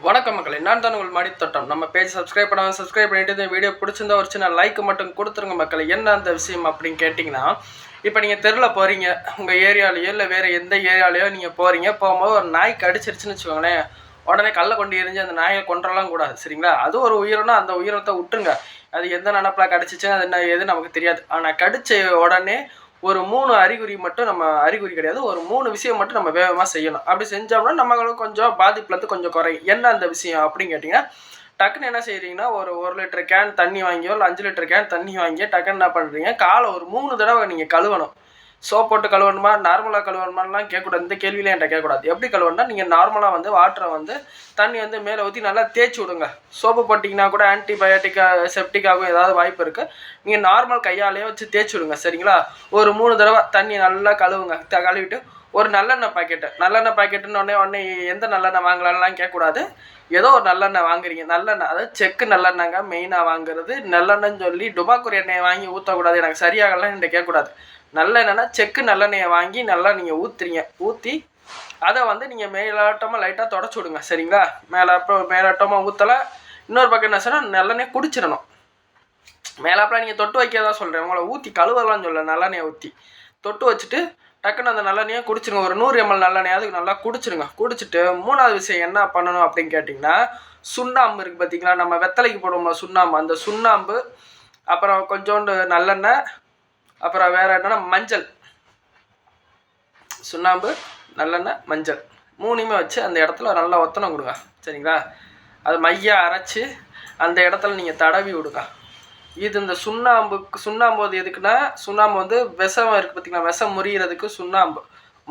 வணக்கம் மக்களே, நான் தான் உங்கள் மாடித்தோட்டம். நம்ம பேஜ் சப்ஸ்கிரைப் பண்ணாமல் சப்ஸ்கிரைப் பண்ணிட்டு இந்த வீடியோ பிடிச்சிருந்தா ஒரு சின்ன லைக் மட்டும் கொடுத்துருங்க மக்களே. என்ன அந்த விஷயம் அப்படின்னு கேட்டிங்கன்னா, இப்போ நீங்கள் தெருவில் போகிறீங்க, உங்கள் ஏரியாலேயோ இல்லை வேறு எந்த ஏரியாலேயோ நீங்கள் போகிறீங்க. போகும்போது ஒரு நாய் கடிச்சிருச்சுன்னு வச்சுக்கோங்களேன், உடனே கல்லை கொண்டு எரிஞ்சு அந்த நாயை கொண்டுறலாம் கூடாது, சரிங்களா? அது ஒரு உயிரினா அந்த உயிரத்தை விட்டுருங்க. அது எந்த நினப்பில் கடிச்சிச்சு அது என்ன எது நமக்கு தெரியாது. ஆனால் கடிச்ச உடனே ஒரு 3 அறிகுறி மட்டும் நம்ம அறிகுறி கிடையாது, ஒரு 3 விஷயம் மட்டும் நம்ம வேகமாக செய்யணும். அப்படி செஞ்சோம்னா நம்மளுக்கு கொஞ்சம் பாதிப்புலேருந்து கொஞ்சம் குறையும். என்ன அந்த விஷயம் அப்படின்னு கேட்டிங்கன்னா, டக்குன்னு என்ன செய்கிறீங்கன்னா, ஒரு 1 லிட்டர் கேன் தண்ணி வாங்கியோ இல்லை 5 லிட்டர் கேன் தண்ணி வாங்கியோ டக்குன்னு என்ன பண்ணுறீங்க, காலை ஒரு 3 தடவை நீங்கள் கழுவணும். சோப் போட்டு கழுவணுமா, நார்மலாக கழுவணுமாலாம் கேட்கக்கூடாது. இந்த கேள்வியிலே என்கிட்ட கேட்கக்கூடாது. எப்படி கழுவணும்னா, நீங்கள் நார்மலாக வந்து வாட்டரை வந்து தண்ணி வந்து மேலே ஊற்றி நல்லா தேய்ச்சி விடுங்க. சோப்பு போட்டிங்கன்னா கூட ஆன்டிபயோட்டிக்காக செப்டிக்காகவும் ஏதாவது வாய்ப்பு இருக்குது. நீங்கள் நார்மல் கையாலேயே வச்சு தேய்ச்சி விடுங்க, சரிங்களா? ஒரு 3 தடவை தண்ணி நல்லா கழுவுங்க. கழுவிட்டு ஒரு நல்லெண்ணெய் பாக்கெட்டுன்னு உடனே எந்த நல்லெண்ணெய் வாங்கலாம்லாம் கேட்கக்கூடாது. ஏதோ ஒரு நல்லெண்ணெய் வாங்குறீங்க, நல்லெண்ணெய் அதாவது செக்கு நல்லெண்ணெய்ங்க மெயினாக வாங்குறது. நல்லெண்ணெய்ன்னு சொல்லி டுபாக்கூர் எண்ணெயை வாங்கி ஊற்றக்கூடாது. எனக்கு சரியாகலாம் என்கிட்ட கேட்கக்கூடாது. நல்லெண்ணெய்னா செக்கு நல்லெண்ணெயை வாங்கி நல்லா நீங்கள் ஊற்றுறீங்க. ஊற்றி அதை வந்து நீங்கள் மேலாட்டமாக லைட்டாக தொடச்சி விடுங்க, சரிங்களா? மேலாட்டமாக ஊற்றலை. இன்னொரு பக்கம் என்ன சொன்னால், நல்லெண்ணெய் குடிச்சிடணும். மேலாப்பில் நீங்கள் தொட்டு வைக்கிறதா சொல்கிறேன், உங்களை ஊற்றி கழுவலாம் சொல்ல. நல்லெண்ணெயை ஊற்றி தொட்டு வச்சுட்டு டக்குன்னு அந்த நல்லெண்ணெயை குடிச்சிருங்க. ஒரு 100 ml நல்லெண்ணெயாவது நல்லா குடிச்சிருங்க. குடிச்சிட்டு 3வது விஷயம் என்ன பண்ணணும் அப்படின்னு கேட்டிங்கன்னா, சுண்ணாம்பு இருக்குது பார்த்தீங்களா, நம்ம வெத்தலைக்கு போடுவோம்ல சுண்ணாம்பு, அந்த சுண்ணாம்பு, அப்புறம் கொஞ்சோண்டு நல்லெண்ணெய், அப்புறம் வேறு என்னென்னா மஞ்சள். சுண்ணாம்பு, நல்லெண்ணெய், மஞ்சள் 3மே வச்சு அந்த இடத்துல நல்லா ஒத்தனை கொடுங்க, சரிங்களா? அது மையாக அரைச்சி அந்த இடத்துல நீங்கள் தடவி விடுங்க. இது இந்த சுண்ணாம்பு வந்து எதுக்குன்னா, சுண்ணாம்பு வந்து விஷம் இருக்குது பார்த்திங்களா, விஷம் முறிகிறதுக்கு சுண்ணாம்பு.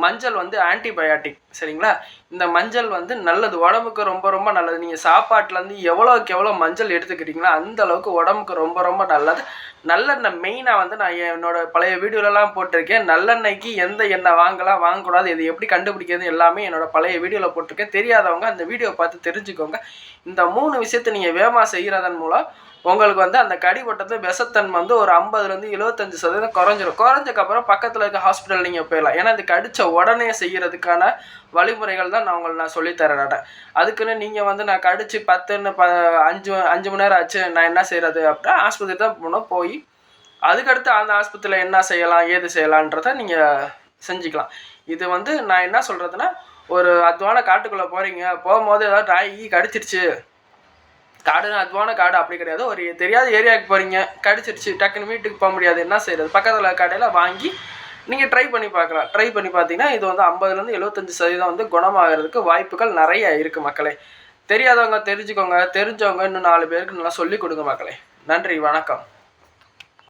மஞ்சள் வந்து ஆன்டிபயாட்டிக், சரிங்களா? இந்த மஞ்சள் வந்து நல்லது, உடம்புக்கு ரொம்ப ரொம்ப நல்லது. நீங்கள் சாப்பாட்டிலேருந்து எவ்வளோக்கு எவ்வளோ மஞ்சள் எடுத்துக்கிறீங்களோ அந்த அளவுக்கு உடம்புக்கு ரொம்ப ரொம்ப நல்லது. நல்லெண்ணெய் மெயினாக வந்து நான் என்னோடய பழைய வீடியோலலாம் போட்டிருக்கேன். நல்லெண்ணெய்க்கு எந்த எண்ணெய் வாங்கலாம், வாங்கக்கூடாது, இது எப்படி கண்டுபிடிக்கிறது எல்லாமே என்னோடய பழைய வீடியோவில் போட்டிருக்கேன். தெரியாதவங்க அந்த வீடியோவை பார்த்து தெரிஞ்சுக்கோங்க. இந்த 3 விஷயத்தை நீங்கள் வேகமாக செய்கிறதன் மூலம் உங்களுக்கு வந்து அந்த கடிபட்டது விஷத்தன்மை வந்து ஒரு 50லேருந்து 75% குறைஞ்சிரும். குறைஞ்சக்கப்புறம் பக்கத்தில் இருக்க ஹாஸ்பிட்டல் நீங்கள் போயிடலாம். ஏன்னா இது கடித்த உடனே செய்கிறதுக்கான வழிமுறைகள் தான் நான் சொல்லித்தரேன். அதுக்குன்னு நீங்கள் வந்து நான் கடிச்சு 5 மணி நேரம் ஆச்சு, நான் என்ன செய்கிறது அப்படின்னா ஆஸ்பத்திரி தான் போகணும். போய் அதுக்கடுத்து அந்த ஆஸ்பத்திரியில் என்ன செய்யலாம் ஏது செய்யலான்றதை நீங்கள் செஞ்சுக்கலாம். இது வந்து நான் என்ன சொல்கிறதுன்னா, ஒரு அத்வான காட்டுக்குள்ளே போகிறீங்க, போகும்போது ஏதாவது நாய் கடிச்சிருச்சு, காடுன்னு அதுவான காடு அப்படி கிடையாது, ஒரு தெரியாத ஏரியாவுக்கு போகிறீங்க, கடிச்சிருச்சு, டக்குன்னு வீட்டுக்கு போக முடியாது, என்ன செய்கிறது? பக்கத்தில் கடையில் வாங்கி நீங்கள் ட்ரை பண்ணி பார்க்கலாம். ட்ரை பண்ணி பார்த்தீங்கன்னா இது வந்து 50லேருந்து 75% வந்து குணமாகிறதுக்கு வாய்ப்புகள் நிறைய இருக்குது மக்களே. தெரியாதவங்க தெரிஞ்சுக்கோங்க, தெரிஞ்சவங்க இன்னும் 4 பேருக்கு நல்லா சொல்லிக் கொடுங்க மக்களே. நன்றி, வணக்கம்.